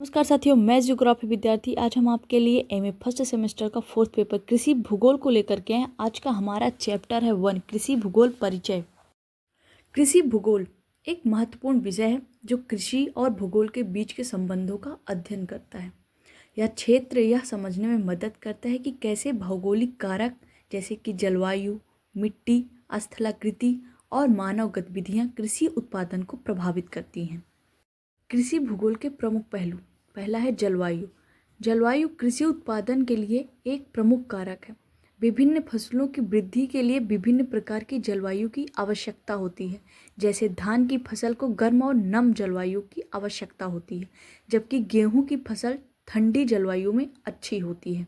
नमस्कार साथियों, मैं ज्योग्राफी विद्यार्थी। आज हम आपके लिए एमए फर्स्ट सेमेस्टर का 4th पेपर कृषि भूगोल को लेकर के हैं। आज का हमारा चैप्टर है 1 कृषि भूगोल परिचय। कृषि भूगोल एक महत्वपूर्ण विषय है जो कृषि और भूगोल के बीच के संबंधों का अध्ययन करता है। यह क्षेत्र यह समझने में मदद करता है कि कैसे भौगोलिक कारक जैसे कि जलवायु, मिट्टी, स्थलाकृति और मानव गतिविधियाँ कृषि उत्पादन को प्रभावित करती हैं। कृषि भूगोल के प्रमुख पहलू। पहला है जलवायु। जलवायु कृषि उत्पादन के लिए एक प्रमुख कारक है। विभिन्न फसलों की वृद्धि के लिए विभिन्न प्रकार की जलवायु की आवश्यकता होती है। जैसे धान की फसल को गर्म और नम जलवायु की आवश्यकता होती है, जबकि गेहूं की फसल ठंडी जलवायु में अच्छी होती है।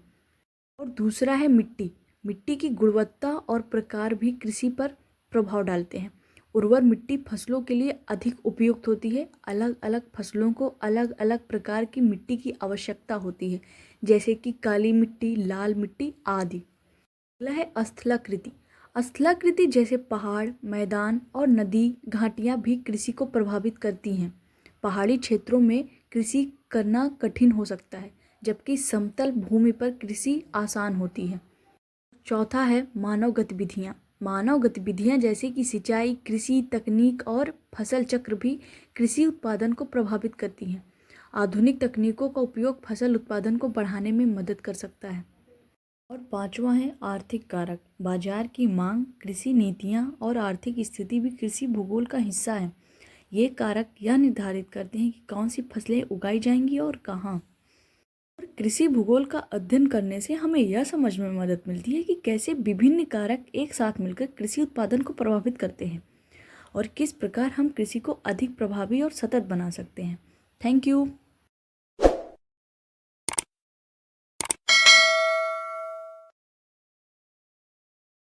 और दूसरा है मिट्टी। मिट्टी की गुणवत्ता और प्रकार भी कृषि पर प्रभाव डालते हैं। उर्वर मिट्टी फसलों के लिए अधिक उपयुक्त होती है। अलग अलग फसलों को अलग अलग प्रकार की मिट्टी की आवश्यकता होती है, जैसे कि काली मिट्टी, लाल मिट्टी आदि। अगला है स्थलाकृति। स्थलाकृति जैसे पहाड़, मैदान और नदी, घाटियाँ भी कृषि को प्रभावित करती हैं। पहाड़ी क्षेत्रों में कृषि करना कठिन हो सकता है, जबकि समतल भूमि पर कृषि आसान होती है। चौथा है मानव गतिविधियाँ। मानव गतिविधियाँ जैसे कि सिंचाई, कृषि तकनीक और फसल चक्र भी कृषि उत्पादन को प्रभावित करती हैं। आधुनिक तकनीकों का उपयोग फसल उत्पादन को बढ़ाने में मदद कर सकता है। और पांचवा है आर्थिक कारक। बाजार की मांग, कृषि नीतियाँ और आर्थिक स्थिति भी कृषि भूगोल का हिस्सा है। ये कारक यह निर्धारित करते हैं कि कौन सी फसलें उगाई जाएंगी और कहाँ। और कृषि भूगोल का अध्ययन करने से हमें यह समझ में मदद मिलती है कि कैसे विभिन्न कारक एक साथ मिलकर कृषि उत्पादन को प्रभावित करते हैं और किस प्रकार हम कृषि को अधिक प्रभावी और सतत बना सकते हैं। Thank you.